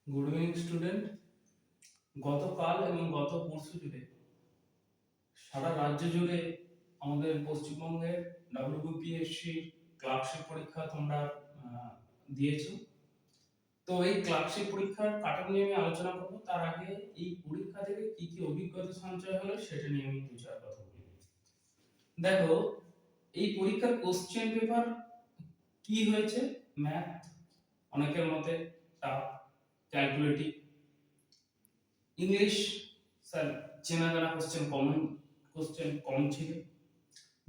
Good evening student. গতকাল এবং গত পরশু জুড়ে সারা রাজ্য জুড়ে আমাদের পশ্চিমবঙ্গের ডাব্লিউবিপিএসসি ক্লার্কশিপ পরীক্ষা তোমরা দিয়েছো। তো এই ক্লার্কশিপ পরীক্ষার প্যাটার্ন নিয়ে আমি আলোচনা করবো। তার আগে এই পরীক্ষা থেকে কি কি অভিজ্ঞতা সঞ্চয় হলো সেটা নিয়ে আমি দু চার কথা বলি। দেখো, এই পরীক্ষার কোশ্চেন পেপার কি হয়েছে? ম্যাথ, অনেকের মতে টাফ, ক্যালকুলেটিভ, ইংলিশ স্যার চেনা জানা কোশ্চেন কম ছিল,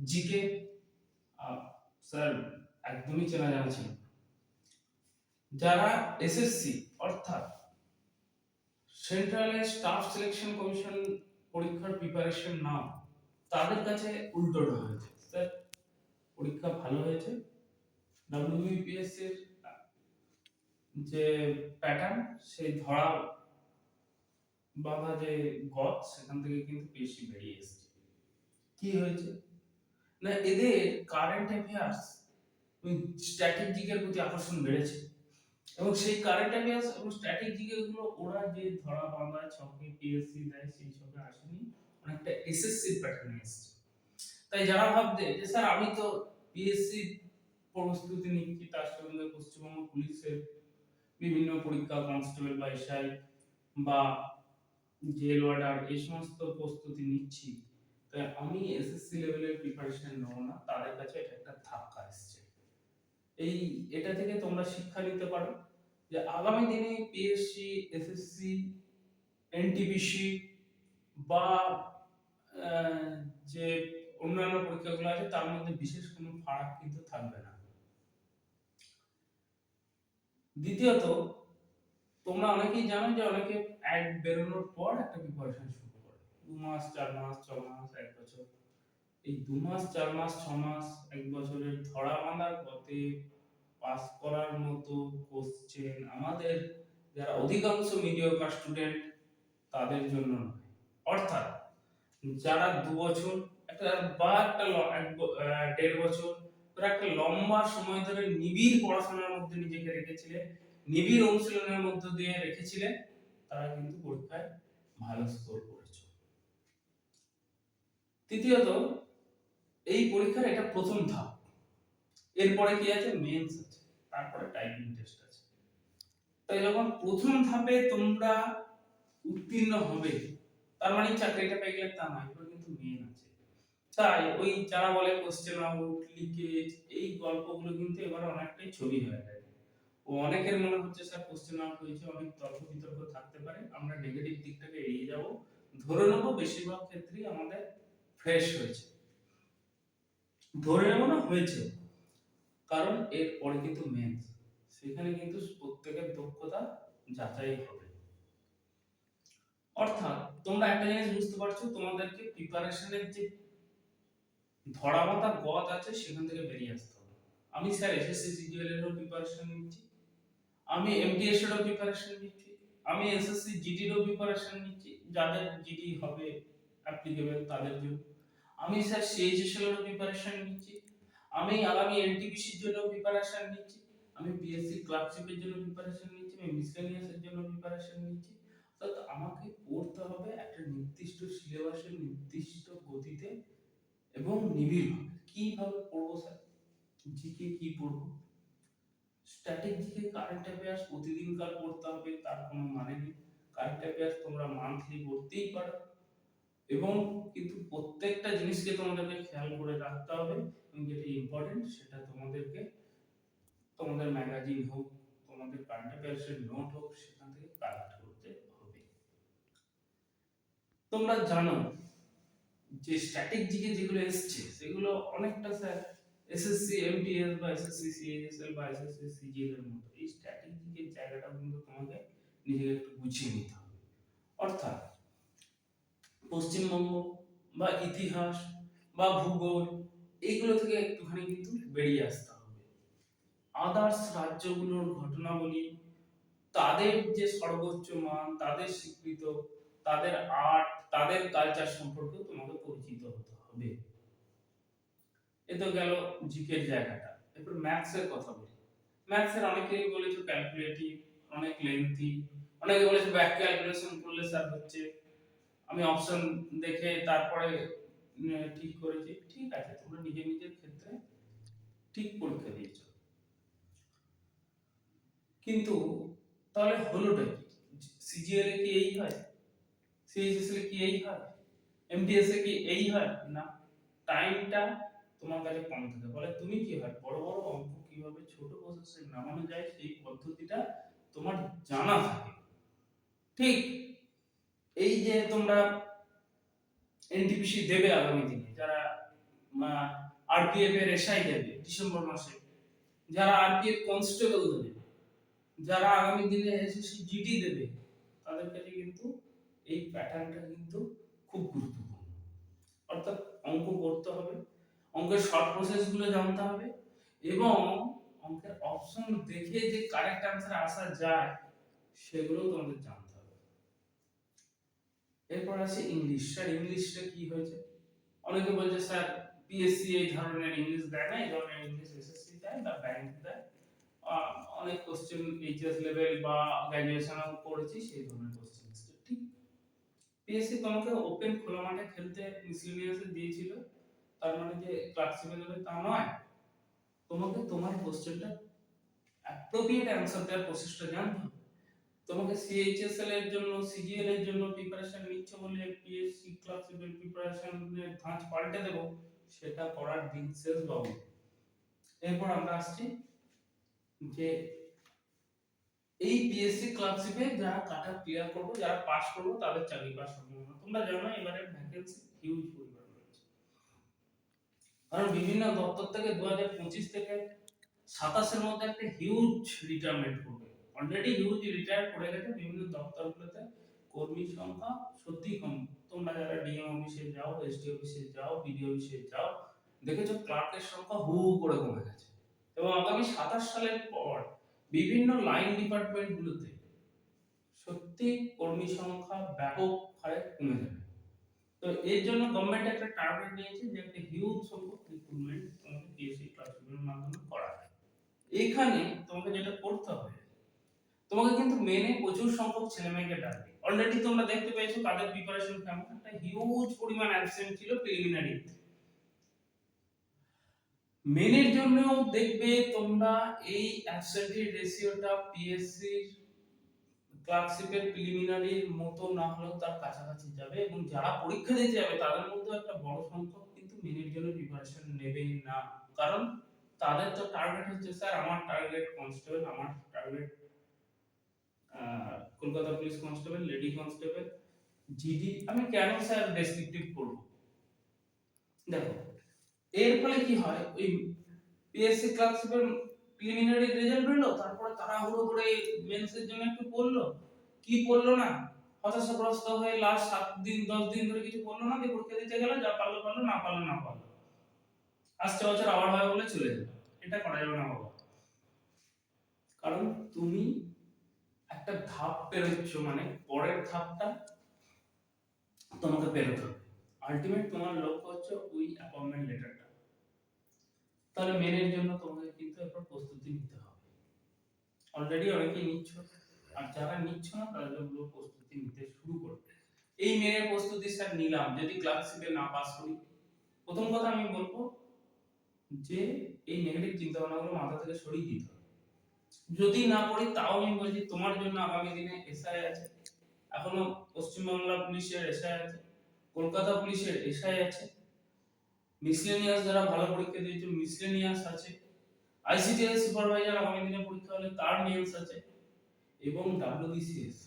জিকে স্যার একদমই চেনা জানা ছিল। যারা এসএসসি অর্থাৎ সেন্ট্রাল স্টাফ সিলেকশন কমিশন পরীক্ষার প্রিপারেশন নাও, তাদের কাছে উল্টোটা হয়েছে। স্যার পরীক্ষা ভালো হয়েছে, ডাব্লিউবিপিএসসি এর যে প্যাটার্ন, সেই ধরা বাঁধা যে গদ সেখান থেকে কিন্তু বেশি বেরিয়ে এসেছে। কি হয়েছে না, এদের কারেন্ট অ্যাফেয়ার্স স্ট্র্যাটেজিকের প্রতি আকর্ষণ বেড়েছে, এবং সেই কারেন্ট অ্যাফেয়ার্স এবং স্ট্র্যাটেজিক গুলো ওরা যে ধরা বাঁধা ছকে পিএসসি দেয় সেই ছকে আসেনি, অনেকটা এসএসসি প্যাটার্নে এসেছে। তাই যারা ভাবতে যে স্যার আমি তো পিএসসি প্রস্তুতি নিচ্ছি, তার সঙ্গে পশ্চিমবঙ্গ পুলিশের বিভিন্ন পরীক্ষা, কনস্টেবল বা এসআই বা জেল ওয়ার্ডার এই সমস্ত প্রস্তুতি নিচ্ছি, তাই আমি এসএসসি লেভেলের প্রিপারেশন নেব না, তাদের কাছে এটা একটা ধাক্কা এসেছে। এটা থেকে তোমরা শিক্ষা নিতে পারো যে আগামী দিনে পিএসসি, এসএসসি, এনটিপিসি বা যে অন্যান্য পরীক্ষাগুলো আছে তার মধ্যে বিশেষ কোনো ফারাক কিন্তু থাকবে না। দ্বিতীয়ত, তোমরা অনেকেই জানো যে অনেকে অ্যাড বেরোনোর পর একটা প্রিপারেশন শুরু করে 2 মাস, 4 মাস, 6 মাস, 1 বছর। এই 2 মাস, 4 মাস, 6 মাস, 1 বছরের ধরা বাঁধা গতে পাস করার মতো কোশ্চেন আমাদের যারা অধিকাংশ মিডিওকার স্টুডেন্ট তাদের জন্য নয়। অর্থাৎ যারা 2 বছর একটা বা একটা 1.5 বছর একটা লম্বা সময় ধরে নিবিড় পড়াশোনার মধ্যে নিজেকে রেখেছিলেন, নিবিড় অনুশীলনের মধ্য দিয়ে রেখেছিলেন, তারা কিন্তু পরীক্ষায় ভালো স্কোর করেছে। তৃতীয়ত, এই পরীক্ষার এটা প্রথম ধাপ। এরপরে কি আছে? মেন্স আছে, তারপরে টাইপিং টেস্ট আছে। তাই যখন প্রথম ধাপে তোমরা উত্তীর্ণ হবে, তার মানে চাকরিটা পেয়ে গেলে তা নয়, এবার কিন্তু মেন আছে। তাই ওই যারা বলে কোশ্চেন আউট, লিকেজ, এই গল্পগুলো কিন্তু এবার অনেকটাই ছবি হয়ে যায়। ও অনেকের মনে হচ্ছে স্যার কোশ্চেন আউট হয়েছে, অনেক তর্ক বিতর্ক থাকতে পারে, আমরা নেগেটিভ দিকটাকে এড়িয়ে যাব, ধরে নেব বেশিরভাগ ক্ষেত্রেই আমাদের ফ্রেশ হয়েছে, ধরে নেব না হয়েছে, কারণ এর পরে কিন্তু মেন্স, সেখানে কিন্তু প্রত্যেকের দক্ষতা যাচাই হবে। অর্থাৎ তোমরা একটা জিনিস বুঝতে পারছো, তোমাদেরকে প্রিপারেশনের যে ধরাবাঁধা গদ আছে সেখান থেকে বেরিয়ে আসতে হবে। আমি স্যার এসএসসি সিজিএল এরও প্রিপারেশন নিচ্ছি, আমি এমটিএস এরও প্রিপারেশন নিচ্ছি, আমি এসএসসি জিডিরও প্রিপারেশন নিচ্ছি, যাদের জিডি হবে অ্যাপ্লিকেবল তাদের জন্য, আমি স্যার সিএইচএসএল এরও প্রিপারেশন নিচ্ছি, আমি আগামী এনটিপিসির জন্য প্রিপারেশন নিচ্ছি, আমি পিএসসি ক্লার্কশিপের জন্য প্রিপারেশন নিচ্ছি, আমি মিসলেনিয়াসের জন্য প্রিপারেশন নিচ্ছি। অর্থাৎ আমাকে পড়তে হবে একটা নির্দিষ্ট সিলেবাসের নির্দিষ্ট গতিতে এবং নিবিড়ভাবে। কিভাবে পড়বো স্যার? জিকে কি পড়বো? স্ট্যাটিক জিকে কারেন্ট অ্যাফেয়ার্স প্রতিদিনকার পড়তে হবে তার কোনো মানে নেই। কারেন্ট অ্যাফেয়ার্স তোমরা মান্থলি পড়তেই পারো, এবং কিন্তু প্রত্যেকটা জিনিসকে তোমাদেরকে খেয়াল করে রাখতে হবে, এবং যেটা ইম্পর্টেন্ট সেটা তোমাদেরকে তোমাদের ম্যাগাজিন হোক, তোমাদের কারেন্ট অ্যাফেয়ার্সের নোট হোক, সেখান থেকে কালেক্ট করতে হবে। তোমরা জানো যে স্ট্যাটিক জিকে যেগুলো এসছে সেগুলো অনেকটা স্যার এসএসসি এমটিএস বা এসএসসি সিএইচএসএল বা এসএসসি সিজিএল এর মতো। এই স্ট্যাটিক জিকে জায়গাটা কিন্তু তোমাকে নিজেকে একটু গুছিয়ে নিতে হবে। অর্থাৎ পশ্চিমবঙ্গ বা ইতিহাস বা ভূগোল এইগুলো থেকে একটুখানি কিন্তু বেরিয়ে আসতে হবে। আদার্স রাজ্যগুলোর ঘটনাবলী, তাদের যে সর্বোচ্চ মান, তাদের স্বীকৃত, তাদের আর্ট, তাদের কালচার সম্পর্কে তোমাকে পরিচিত হতে হবে। এ তো গেল জিকের জায়গাটা। এরপর ম্যাথস এর কথা বলি। ম্যাথস এর অনেকেই বলেছে ক্যালকুলেটিভ, অনেক লেন্থি, অনেকে বলেছে ব্যাক ক্যালকুলেশন করলে স্যার হচ্ছে, আমি অপশন দেখে তারপরে ঠিক করেছি। ঠিক আছে, তোমরা নিজের নিজের ক্ষেত্রে ঠিক পরীক্ষা দিয়েছো, কিন্তু তাহলে হলোটা কি? সিজিএল এ কি এই হয়? সিএইচএসএল এ কি এই হয়? এমটিএস এ কি এই হয়? না, টাইমটা তোমার কাছে কম থাকে, বলে তুমি কি হয় বড় বড় অঙ্ক কিভাবে ছোট প্রসেসে নামানো যায় সেই পদ্ধতিটা তোমার জানা থাকে। ঠিক এই যে তোমরা এনটিপিসি দেবে আগামী দিনে, যারা আরপিএফ এর এসআই দেবে ডিসেম্বর মাসে, যারা আরপিএফ কনস্টেবল দেবে, যারা আগামী দিনে এসএসসি জিডি দেবে, তাদের কাছে কিন্তু এই প্যাটার্নটা কিন্তু খুব গুরুত্বপূর্ণ। অর্থাৎ অঙ্ক করতে হবে, অঙ্কের শর্ট প্রসেস গুলো জানতে হবে, এবং অঙ্কের অপশন দেখে যে কারেক্ট অ্যান্সার আসা যায় সেগুলো তোমাদের জানতে হবে। এরপর আছে ইংলিশ। স্যার ইংলিশটা কি হয়েছে? অনেকে বলছে স্যার পিএসসি এই ধরনের ইংলিশ দেয় না, এই ধরনের ইংলিশ এসএসসি দেয় বা ব্যাংক দেয়। অনেক কোশ্চেন এইচএস লেভেল বা গ্র্যাজুয়েশনও করেছি সেই ধরনের কোশ্চেন। ঠিক, পিএসসি তোমাকে ওপেন খোলা মাঠে খেলতে মিসলিনিয়াসে দিয়েছিল, তার মানে যে ক্লাসিক্যাল হবে তা নয়। তোমাকে তোমার কোশ্চেনটা অ্যাপ্রোপ্রিয়েট অ্যানসার দেওয়ার প্রসেসটা জানতে হবে। তোমাকে সিএইচএসএল এর জন্য, সিজিএল এর জন্য প্রিপারেশন নিচ্ছ বলে পিএসসি ক্লাসিক্যাল প্রিপারেশনের ধাঁচ পাল্টে দেব, সেটা করার দিন শেষ বাবু। এরপর আমরা আসছি যে এই পিএসসি ক্লাসিকে যারা কাটা ক্লিয়ার করবো, যারা পাস করবো তাদের চাকরি পাওয়ার সম্ভাবনা। তোমরা জানো এবারে ভ্যাকেন্সি হিউজ পরিমাণ রয়েছে, কারণ বিভিন্ন দপ্তর থেকে 2025 থেকে 27 এর মধ্যে একটা হিউজ রিটায়ারমেন্ট করবে। অলরেডি হিউজ রিটায়ার করে গেছে বিভিন্ন দপ্তরগুলোতে। কর্মী সংখ্যা সত্যি কম। তোমরা যারা ডিএম অফিসে যাও, এসডি অফিসে যাও, বিডিও অফিসে যাও, দেখেছো ক্লার্কের সংখ্যা হু হু করে কমে গেছে। এবং আগামী 27 সালের পর বিভিন্ন লাইন ডিপার্টমেন্টগুলোতে সত্যি কর্মী সংখ্যা ব্যাপক হারে কমে যাবে। তো এর জন্য গভর্নমেন্ট একটা টার্গেট নিয়েছে যে একটা হিউজ সংখ্যক রিক্রুটমেন্ট তোমাকে পিএসসি ক্লাসরুমের মাধ্যমে করা হয়। এখানে তোমাকে যেটা করতে হবে, তোমাকে কিন্তু মেনে প্রচুর সংখ্যক ছেলেমেয়েকে ডাকবে। অলরেডি তোমরা দেখতে পেয়েছো তাদের প্রিপারেশন কেমন, একটা হিউজ পরিমাণ অ্যাবসেন্ট ছিল প্রিলিমিনারি। মেনের জন্যও দেখবে তোমরা এই অ্যাবসেন্টের রেশিওটা পিএসসি ক্লার্কশিপের প্রিলিমিনারির মতো না হলেও তার কাছাকাছি যাবে, এবং যারা পরীক্ষা দিতে যাবে তাদের মধ্যে একটা বড় সংখ্যক কিন্তু মেনের জন্য প্রিপারেশন নেবেই না। কারণ তাদের তো টার্গেট হচ্ছে স্যার আমার টার্গেট কনস্টেবল, আমার target Kolkata police constable, lady constable, GD. আমি কেন স্যার ডেসক্রিপটিভ করব? দেখো এর ফলে কি হয়, ওই পিএসসি ক্লার্কশিপের প্রিলিমিনারি রেজাল্ট বেরোলো, তারপরে তাড়াহুড়ো করে মেন্সের জন্য একটু পড়লো, কি পড়লো না, হতাশাগ্রস্ত হয়ে লাস্ট 7 দিন 10 দিন ধরে কিছু পড়লো না, দিয়ে পরীক্ষা দিতে গেল, যা পারলো পারলো, না পারলো না পারলো, আসছে বছর আবার হয় বলে চলে যাবে। এটা করা যাবে না বাবা। কারণ তুমি একটা ধাপ পেরোচ্ছ, মানে পরের ধাপটা তোমাকে পেরোতে হবে। আলটিমেট তোমার লক্ষ্য হচ্ছে ওই অ্যাপয়েন্টমেন্ট লেটারটা। তাহলে মেনের জন্য তোমাকে কিন্তু এরপর প্রস্তুতি নিতে হবে। অলরেডি অনেকেই নিচ্ছ, আর যারা নিচ্ছ না তাদের জন্য প্রস্তুতি নিতে শুরু করবে। এই মেনের প্রস্তুতি স্যার নিলাম, যদি ক্লাসিকে না পাস করি, প্রথম কথা আমি বলবো যে এই নেগেটিভ চিন্তা ভাবনাগুলো মাথা থেকে সরিয়ে দিতে হবে। যদি না করি তাও আমি বলছি তোমার জন্য আগামী দিনে এসআই আছে, এখনো পশ্চিমবাংলা পুলিশের এসআই আছে, কলকাতা পুলিশের এসআই আছে, মিসলেনিয়াস যারা ভালো পরীক্ষা দিয়েছে মিসলেনিয়াস আছে, আইসিডিএস সুপারভাইজার আগামী দিনে পরীক্ষা হলে তার মেন্স আছে, এবং ডাব্লিউবিসিএস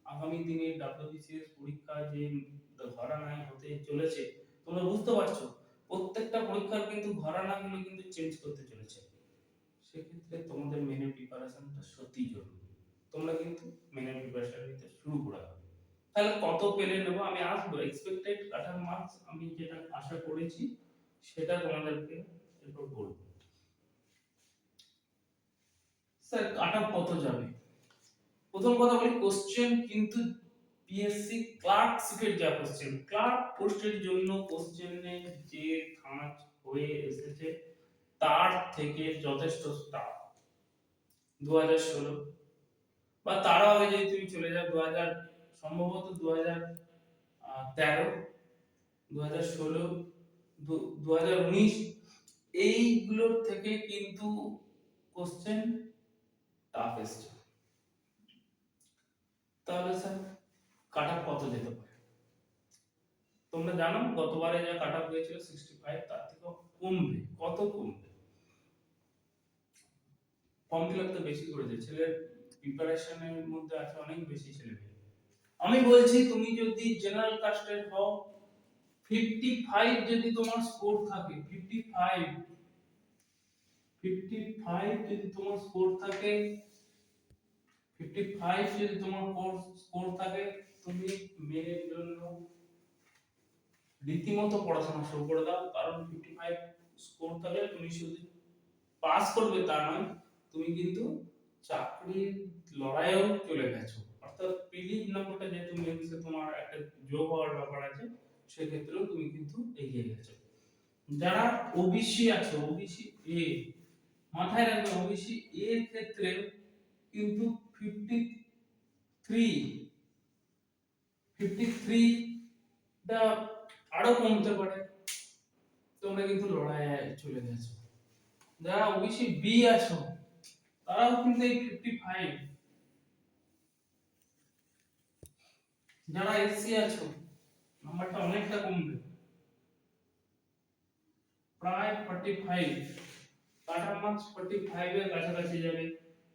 আগামী দিনে ডাব্লিউবিসিএস পরীক্ষা যে ঘরানায় হতে চলেছে, তোমরা বুঝতে পারছো প্রত্যেকটা পরীক্ষার কিন্তু ঘরানাগুলো কিন্তু চেঞ্জ করতে চলেছে। সেক্ষেত্রে তোমাদের মেনের প্রিপারেশনটা সত্যি জরুরি। তোমরা কিন্তু মেনের প্রিপারেশন নিতে শুরু করে দাও। তাহলে কত পেলে নেব আমি আসবো, এক্সপেক্টেড কাটার মার্কস আমি যেটা আশা করেছি সেটা তোমাদেরকে এরপর বলবো। স্যার কাটা কত যাবে? প্রথম কথা বলি, কোশ্চেন কিন্তু পিএসসি ক্লার্কশিপের যা কোশ্চেন, ক্লার্ক পোস্টের জন্য কোশ্চেনে যে ধাঁচ হয়ে এসেছে তার থেকে যথেষ্ট স্টাফ 2016 বা তারও আগে যদি তুমি চলে যাও 2000, সম্ভবত 2013, 2016, 2019, এইগুলোর থেকে কিন্তু কোশ্চেন টাফ এসছে। তাহলে স্যার কাট অফ কত যেতে পারে? তোমরা জানো গতবারে যা কাট অফ হয়েছিল 65, তার থেকে কমবে। কত কমবে? ফর্ম ফিল আপ তো বেশি করেছে, ছেলের প্রিপারেশনের মধ্যে আছে অনেক বেশি ছেলে। আমি বলছি তুমি যদি জেনারেল কাস্টের হও, 55 যদি তোমার স্কোর থাকে, 55 যদি তোমার স্কোর থাকে, 55 যদি তোমার স্কোর থাকে, তুমি মেয়ের জন্য রীতিমতো পড়াশোনা শুরু করে দাও। কারণ 55 স্কোর থাকলে তুমি শুধু পাস করবে তা নয়, তুমি কিন্তু চাকরির লড়াইয়েও চলে গেছো। অর্থাৎ প্রিলিম নম্বরটা যেহেতু মেন্সে তোমার একটা যোগ হওয়ার ব্যাপার আছে, সেক্ষেত্রেও তুমি কিন্তু এগিয়ে গেছো। যারা ওবিসি আছে, ওবিসি এ, মাথায় রাখবে ওবিসি এর ক্ষেত্রে কিন্তু 53 টা আরো কমতে পারে। তোমরা কিন্তু লড়াইয়ে চলে গেছো। যারা ওবিসি বি আছো, তারাও কিন্তু এই 55, যারা এসসি আছো নাম্বারটা অনেকটা কমবে, প্রায় 45, কাটা মার্কস 45 এর কাছাকাছি যাবে।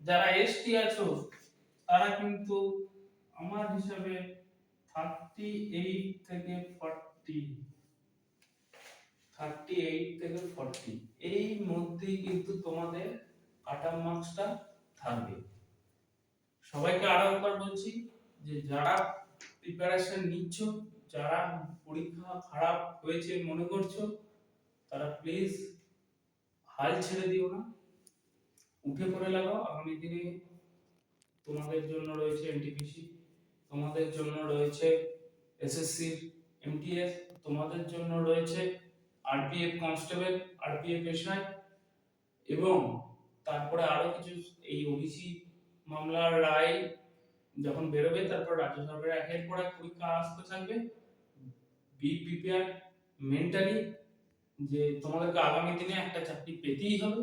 যারা এসটি আছো তারা কিন্তু আমার হিসাবে 38 থেকে 40, 38 থেকে 40 এই মধ্যেই কিন্তু তোমাদের কাটা মার্কসটা থাকবে। সবাইকে আরো একবার বলছি যে যারা প্রিপারেশন নিচ্ছ, যারা পরীক্ষা খারাপ হয়েছে মনে করছো, তারা প্লিজ হাল ছেড়ে দিও না, উঠে পড়ে লাগাও। আগামী দিনে তোমাদের জন্য রয়েছে এনটিপিসি, তোমাদের জন্য রয়েছে এসএসসি এমটিএস, তোমাদের জন্য রয়েছে আরপিএফ কনস্টেবল, আরপিএফ এসআই, এবং তারপরে আরো কিছু এই ওবিসি মামলার রায় যখন বেরোবে, তারপর রাজ্য সরকারের একের পর এক পরীক্ষা আসতে থাকবে। বি প্রিপেয়ার মেন্টালি, যে তোমাদেরকে আগামী দিনে একটা চাকরি পেতেই হবে,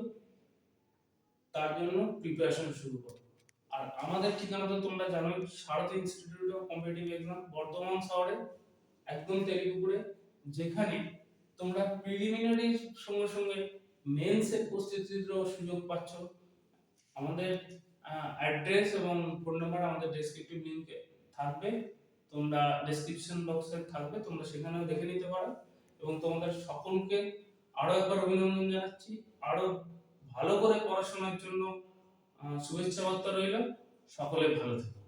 তার জন্য প্রিপারেশন শুরু করো। আর আমাদের ঠিকানা তো তোমরা জানোই, Sarathi institute of competitive exam, Bardhaman শহরে, একদম তেলিপুরে, যেখানে তোমরা প্রিলিমিনারির সঙ্গে সঙ্গে মেন্সের প্রস্তুতিরও সুযোগ পাচ্ছ। আমাদের অ্যাড্রেস এবং ফোন নাম্বার আমাদের ডেসক্রিপটিভ লিংকে থাকবে, তোমরা ডেসক্রিপশন বক্সে থাকবে, তোমরা সেখানেও দেখে নিতে পারো। এবং তোমাদের সকলকে আরো একবার অভিনন্দন জানাচ্ছি, আরো ভালো করে পড়াশোনার জন্য শুভেচ্ছা বার্তা রইল। সকলে ভালো থেকো।